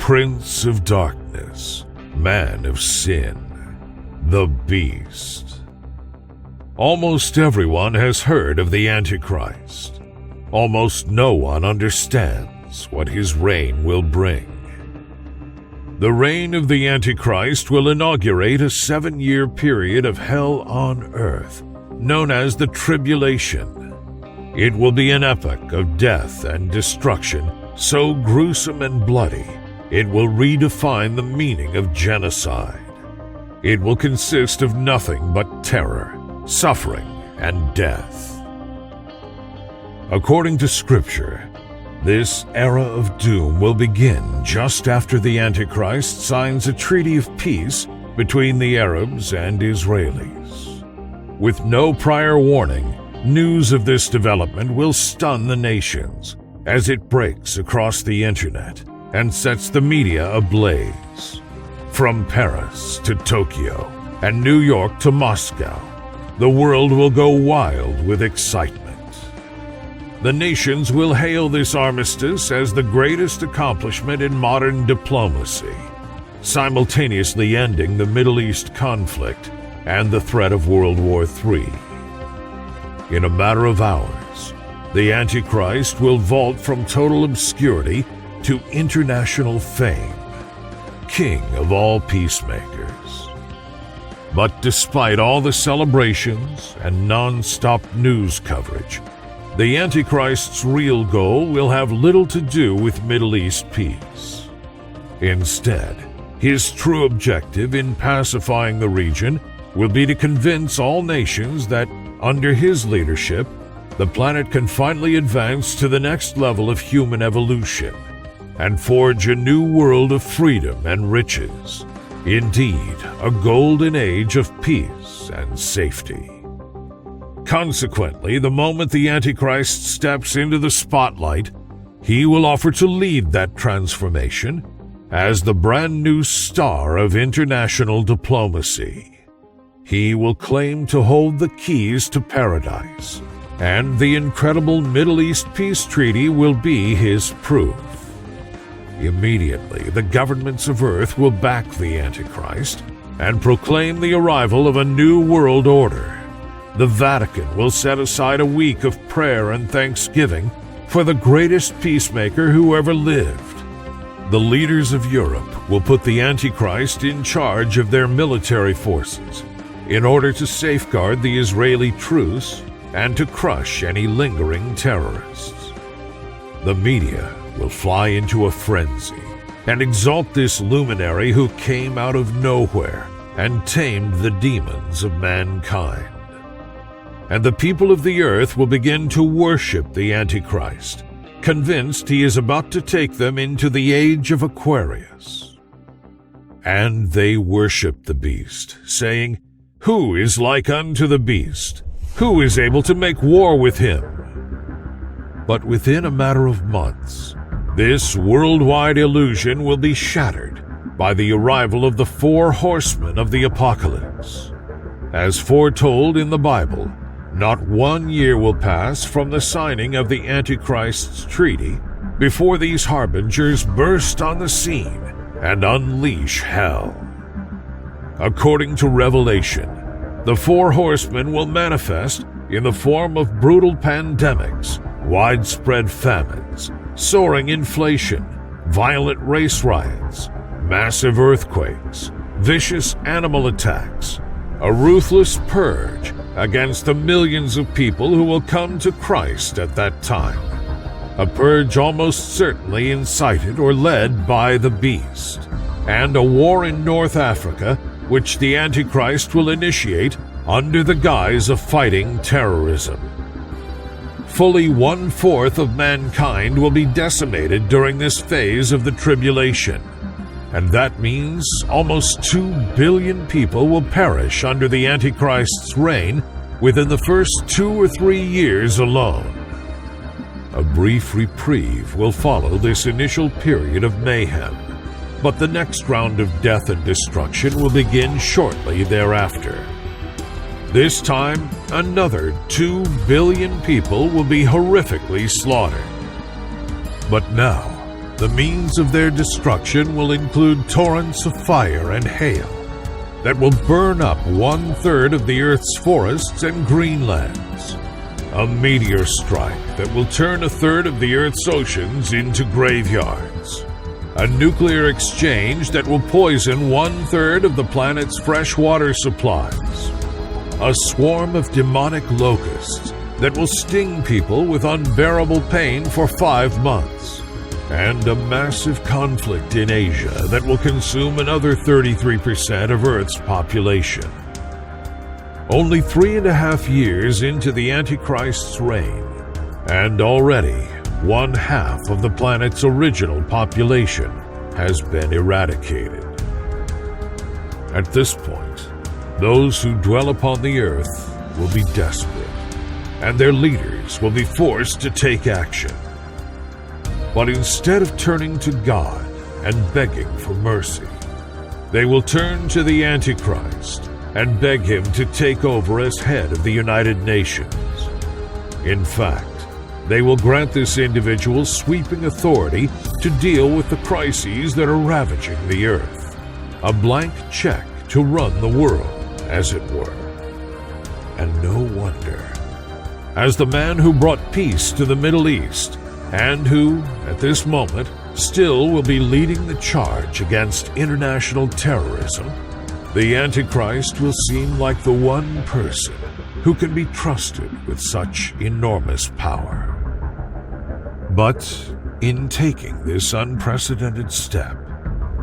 Prince of Darkness, Man of Sin, the Beast. Almost everyone has heard of the Antichrist. Almost no one understands what his reign will bring. The reign of the Antichrist will inaugurate a 7-year period of hell on earth, known as the Tribulation. It will be an epoch of death and destruction so gruesome and bloody, it will redefine the meaning of genocide. It will consist of nothing but terror, suffering, and death. According to Scripture, this era of doom will begin just after the Antichrist signs a treaty of peace between the Arabs and Israelis. With no prior warning, news of this development will stun the nations as it breaks across the internet and sets the media ablaze. From Paris to Tokyo and New York to Moscow, the world will go wild with excitement. The nations will hail this armistice as the greatest accomplishment in modern diplomacy, simultaneously ending the Middle East conflict and the threat of World War III. In a matter of hours, the Antichrist will vault from total obscurity to international fame, king of all peacemakers. But despite all the celebrations and non-stop news coverage, the Antichrist's real goal will have little to do with Middle East peace. Instead, his true objective in pacifying the region will be to convince all nations that, under his leadership, the planet can finally advance to the next level of human evolution and forge a new world of freedom and riches. Indeed, a golden age of peace and safety. Consequently, the moment the Antichrist steps into the spotlight, he will offer to lead that transformation as the brand new star of international diplomacy. He will claim to hold the keys to paradise, and the incredible Middle East peace treaty will be his proof. Immediately, the governments of Earth will back the Antichrist and proclaim the arrival of a new world order. The Vatican will set aside a week of prayer and thanksgiving for the greatest peacemaker who ever lived. The leaders of Europe will put the Antichrist in charge of their military forces in order to safeguard the Israeli truce and to crush any lingering terrorists. The media will fly into a frenzy and exalt this luminary who came out of nowhere and tamed the demons of mankind. And the people of the earth will begin to worship the Antichrist, convinced he is about to take them into the age of Aquarius. And they worship the beast, saying, "Who is like unto the beast? Who is able to make war with him?" But within a matter of months, this worldwide illusion will be shattered by the arrival of the 4 horsemen of the apocalypse. As foretold in the Bible, not 1 year will pass from the signing of the Antichrist's treaty before these harbingers burst on the scene and unleash hell. According to Revelation, the 4 horsemen will manifest in the form of brutal pandemics, widespread famines, soaring inflation, violent race riots, massive earthquakes, vicious animal attacks, a ruthless purge against the millions of people who will come to Christ at that time. A purge almost certainly incited or led by the beast, and a war in North Africa which the Antichrist will initiate under the guise of fighting terrorism. Fully 1/4 of mankind will be decimated during this phase of the tribulation, and that means almost 2 billion people will perish under the Antichrist's reign within the first 2 or 3 years alone. A brief reprieve will follow this initial period of mayhem, but the next round of death and destruction will begin shortly thereafter. This time, another 2 billion people will be horrifically slaughtered. But now, The means of their destruction will include torrents of fire and hail that will burn up 1/3 of the Earth's forests and greenlands, a meteor strike that will turn 1/3 of the Earth's oceans into graveyards, a nuclear exchange that will poison 1/3 of the planet's fresh water supplies, a swarm of demonic locusts that will sting people with unbearable pain for 5 months, and a massive conflict in Asia that will consume another 33% of Earth's population. Only 3.5 years into the Antichrist's reign, and already 1/2 of the planet's original population has been eradicated. At this point, those who dwell upon the earth will be desperate, and their leaders will be forced to take action. But instead of turning to God and begging for mercy, they will turn to the Antichrist and beg him to take over as head of the United Nations. In fact, they will grant this individual sweeping authority to deal with the crises that are ravaging the earth, a blank check to run the world, as it were. And no wonder, as the man who brought peace to the Middle East, and who, at this moment, still will be leading the charge against international terrorism, the Antichrist will seem like the one person who can be trusted with such enormous power. But in taking this unprecedented step,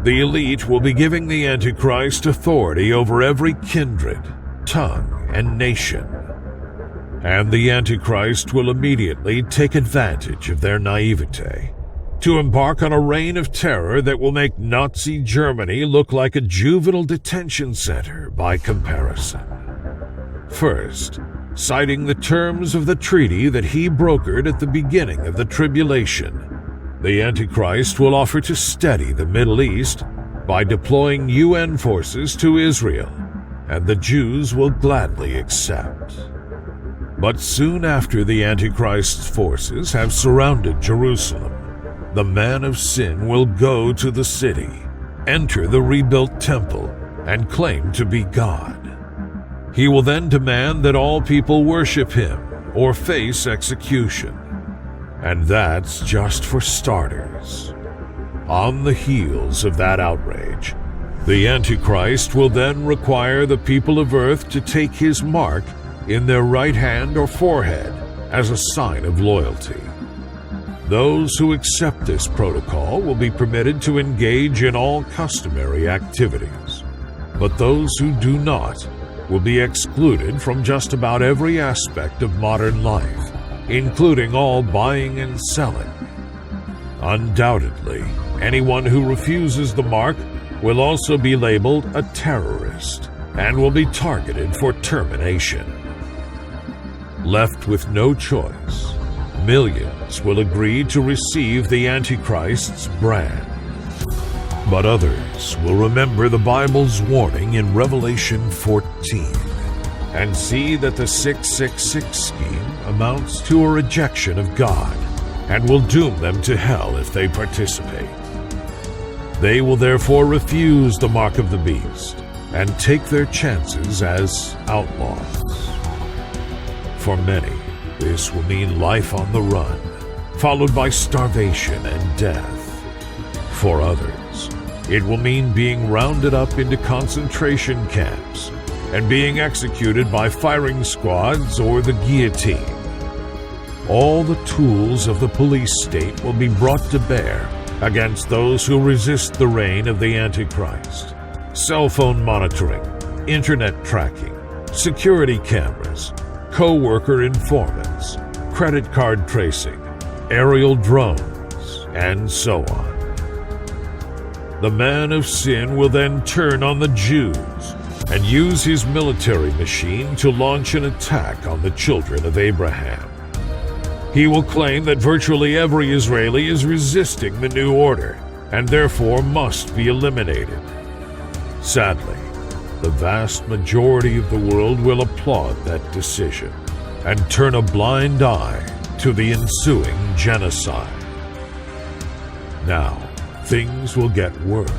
the elite will be giving the Antichrist authority over every kindred, tongue, and nation. And the Antichrist will immediately take advantage of their naivete to embark on a reign of terror that will make Nazi Germany look like a juvenile detention center by comparison. First, citing the terms of the treaty that he brokered at the beginning of the Tribulation, the Antichrist will offer to steady the Middle East by deploying UN forces to Israel, and the Jews will gladly accept. But soon after the Antichrist's forces have surrounded Jerusalem, the man of sin will go to the city, enter the rebuilt temple, and claim to be God. He will then demand that all people worship him or face execution. And that's just for starters. On the heels of that outrage, the Antichrist will then require the people of Earth to take his mark in their right hand or forehead as a sign of loyalty. Those who accept this protocol will be permitted to engage in all customary activities, but those who do not will be excluded from just about every aspect of modern life, including all buying and selling. Undoubtedly, anyone who refuses the mark will also be labeled a terrorist and will be targeted for termination. Left with no choice, millions will agree to receive the Antichrist's brand. But others will remember the Bible's warning in Revelation 14 and see that the 666 scheme amounts to a rejection of God and will doom them to hell if they participate. They will therefore refuse the mark of the beast and take their chances as outlaws. For many, this will mean life on the run, followed by starvation and death. For others, it will mean being rounded up into concentration camps and being executed by firing squads or the guillotine. All the tools of the police state will be brought to bear against those who resist the reign of the Antichrist. Cell phone monitoring, internet tracking, security cameras, co-worker informants, credit card tracing, aerial drones, and so on. The man of sin will then turn on the Jews and use his military machine to launch an attack on the children of Abraham. He will claim that virtually every Israeli is resisting the new order and therefore must be eliminated. Sadly, the vast majority of the world will applaud that decision and turn a blind eye to the ensuing genocide. Now, things will get worse.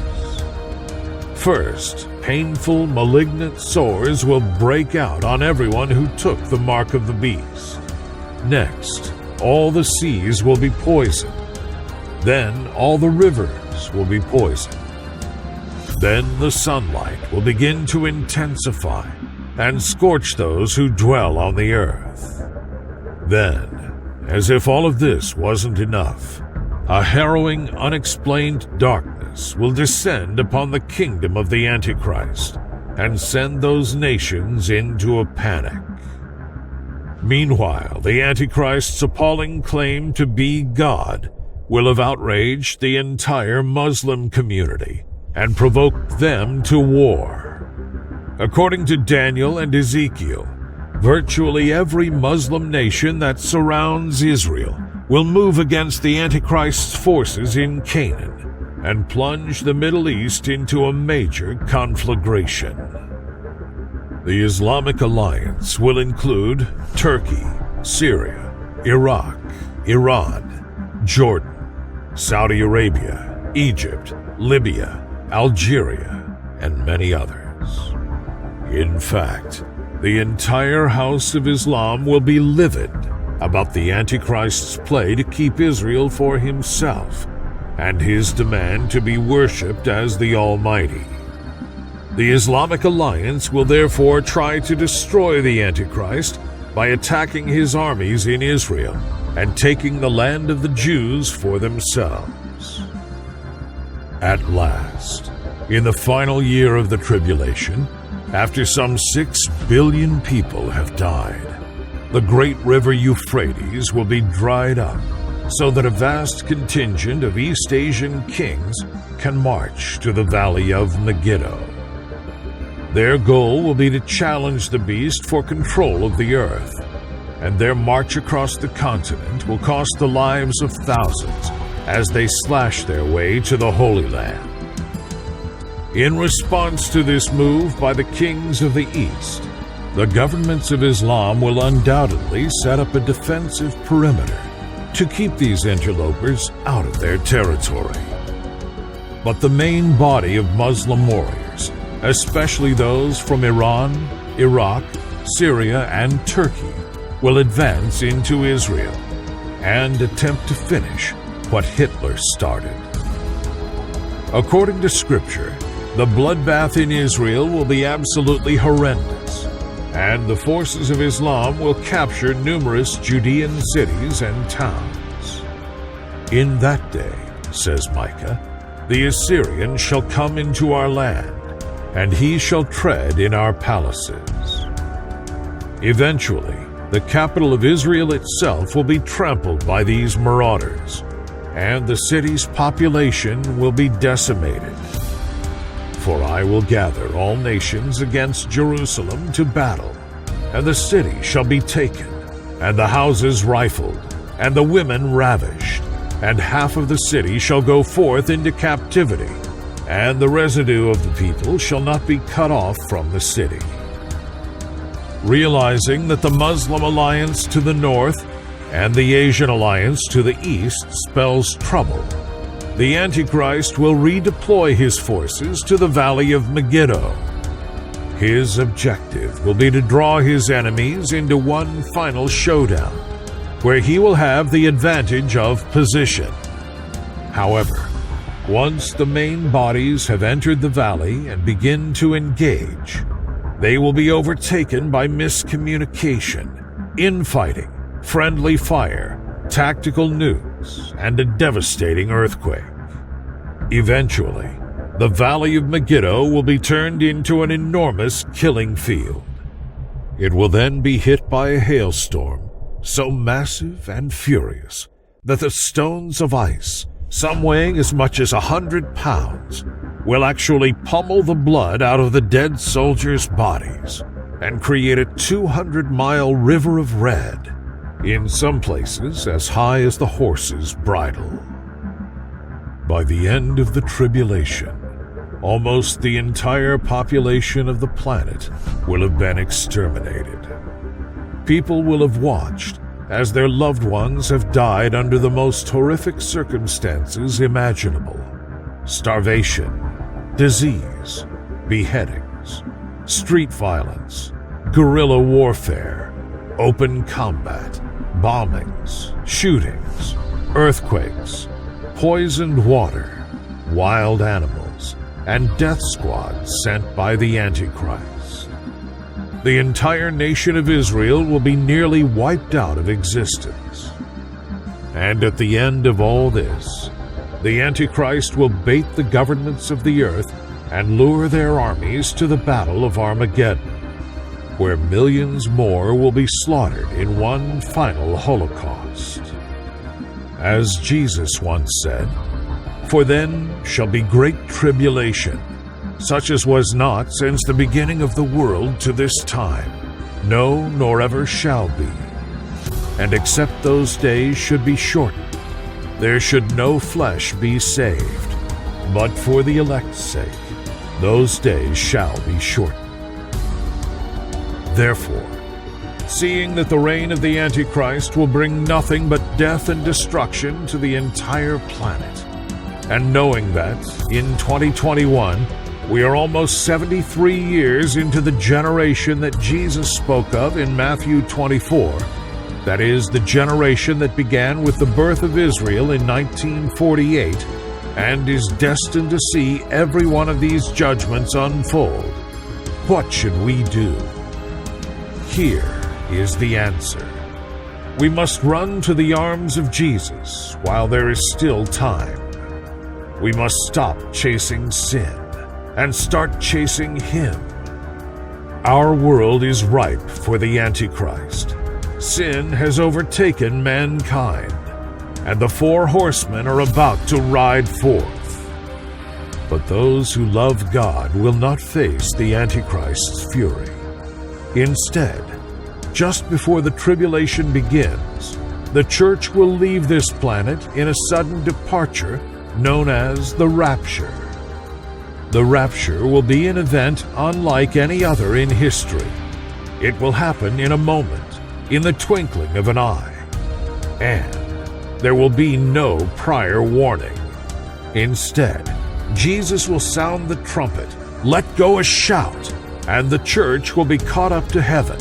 First, painful, malignant sores will break out on everyone who took the mark of the beast. Next, all the seas will be poisoned. Then all the rivers will be poisoned. Then the sunlight will begin to intensify and scorch those who dwell on the earth. Then, as if all of this wasn't enough, a harrowing, unexplained darkness will descend upon the kingdom of the Antichrist and send those nations into a panic. Meanwhile, the Antichrist's appalling claim to be God will have outraged the entire Muslim community and provoked them to war. According to Daniel and Ezekiel, virtually every Muslim nation that surrounds Israel will move against the Antichrist's forces in Canaan and plunge the Middle East into a major conflagration. The Islamic alliance will include Turkey, Syria, Iraq, Iran, Jordan, Saudi Arabia, Egypt, Libya, Algeria, and many others. In fact, the entire House of Islam will be livid about the Antichrist's play to keep Israel for himself and his demand to be worshipped as the Almighty. The Islamic alliance will therefore try to destroy the Antichrist by attacking his armies in Israel and taking the land of the Jews for themselves. At last, in the final year of the tribulation, after some 6 billion people have died, the great river Euphrates will be dried up so that a vast contingent of East Asian kings can march to the valley of Megiddo. Their goal will be to challenge the beast for control of the earth, and their march across the continent will cost the lives of thousands as they slash their way to the Holy Land. In response to this move by the kings of the East, the governments of Islam will undoubtedly set up a defensive perimeter to keep these interlopers out of their territory. But the main body of Muslim warriors, especially those from Iran, Iraq, Syria, and Turkey, will advance into Israel and attempt to finish what Hitler started. According to Scripture, the bloodbath in Israel will be absolutely horrendous, and the forces of Islam will capture numerous Judean cities and towns. In that day, says Micah, the Assyrian shall come into our land, and he shall tread in our palaces. Eventually, the capital of Israel itself will be trampled by these marauders, and the city's population will be decimated. For I will gather all nations against Jerusalem to battle, and the city shall be taken, and the houses rifled, and the women ravished, and half of the city shall go forth into captivity, and the residue of the people shall not be cut off from the city. Realizing that the Muslim alliance to the north and the Asian alliance to the east spells trouble, the Antichrist will redeploy his forces to the valley of Megiddo. His objective will be to draw his enemies into one final showdown, where he will have the advantage of position. However, once the main bodies have entered the valley and begin to engage, they will be overtaken by miscommunication, infighting, friendly fire, tactical nukes, and a devastating earthquake. Eventually, the Valley of Megiddo will be turned into an enormous killing field. It will then be hit by a hailstorm so massive and furious that the stones of ice, some weighing as much as 100 pounds, will actually pummel the blood out of the dead soldiers' bodies and create a 200-mile river of red, in some places as high as the horse's bridle. By the end of the tribulation, almost the entire population of the planet will have been exterminated. People will have watched as their loved ones have died under the most horrific circumstances imaginable: starvation, disease, beheadings, street violence, guerrilla warfare, open combat, bombings, shootings, earthquakes, poisoned water, wild animals, and death squads sent by the Antichrist. The entire nation of Israel will be nearly wiped out of existence. And at the end of all this, the Antichrist will bait the governments of the earth and lure their armies to the Battle of Armageddon, where millions more will be slaughtered in one final Holocaust. As Jesus once said, "For then shall be great tribulation, such as was not since the beginning of the world to this time, no, nor ever shall be. And except those days should be shortened, there should no flesh be saved. But for the elect's sake, those days shall be shortened." Therefore, seeing that the reign of the Antichrist will bring nothing but death and destruction to the entire planet, and knowing that, in 2021, we are almost 73 years into the generation that Jesus spoke of in Matthew 24, that is, the generation that began with the birth of Israel in 1948, and is destined to see every one of these judgments unfold, what should we do? Here is the answer. We must run to the arms of Jesus while there is still time. We must stop chasing sin and start chasing Him. Our world is ripe for the Antichrist. Sin has overtaken mankind, and the four horsemen are about to ride forth. But those who love God will not face the Antichrist's fury. Instead, just before the tribulation begins, the church will leave this planet in a sudden departure known as the rapture. The rapture will be an event unlike any other in history. It will happen in a moment, in the twinkling of an eye. And there will be no prior warning. Instead, Jesus will sound the trumpet, let go a shout, and the church will be caught up to heaven.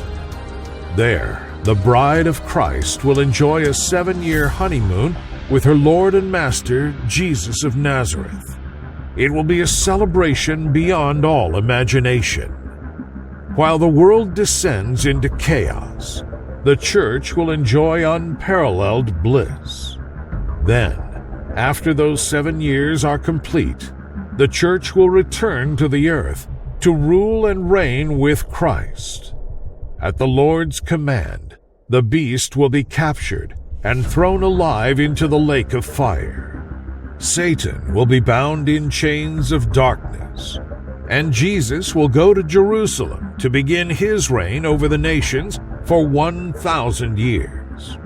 There, the bride of Christ will enjoy a 7-year honeymoon with her Lord and Master, Jesus of Nazareth. It will be a celebration beyond all imagination. While the world descends into chaos, the church will enjoy unparalleled bliss. Then, after those 7 years are complete, the church will return to the earth to rule and reign with Christ. At the Lord's command, the beast will be captured and thrown alive into the lake of fire. Satan will be bound in chains of darkness, and Jesus will go to Jerusalem to begin his reign over the nations for 1,000 years.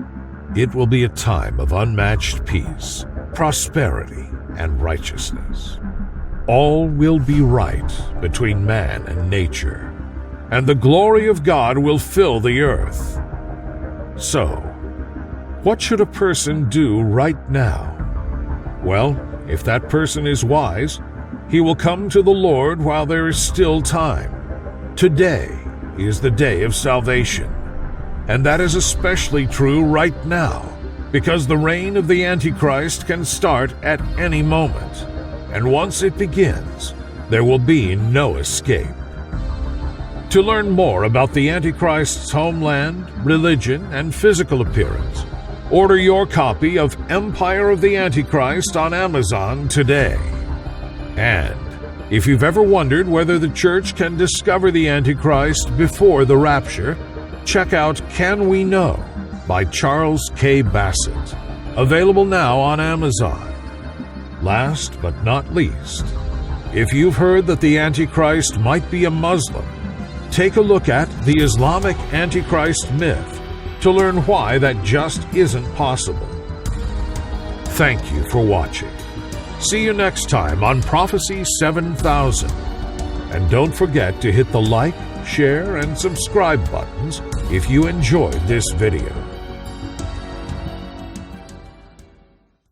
It will be a time of unmatched peace, prosperity, and righteousness. All will be right between man and nature, and the glory of God will fill the earth. So, what should a person do right now? Well, if that person is wise, he will come to the Lord while there is still time. Today is the day of salvation, and that is especially true right now, because the reign of the Antichrist can start at any moment, and once it begins, there will be no escape. To learn more about the Antichrist's homeland, religion, and physical appearance, order your copy of Empire of the Antichrist on Amazon today. And if you've ever wondered whether the church can discover the Antichrist before the rapture, check out Can We Know by Charles K. Bassett, available now on Amazon. Last but not least, if you've heard that the Antichrist might be a Muslim, take a look at the Islamic Antichrist myth to learn why that just isn't possible. Thank you for watching. See you next time on Prophecy 7000. And don't forget to hit the like, share, and subscribe buttons if you enjoyed this video.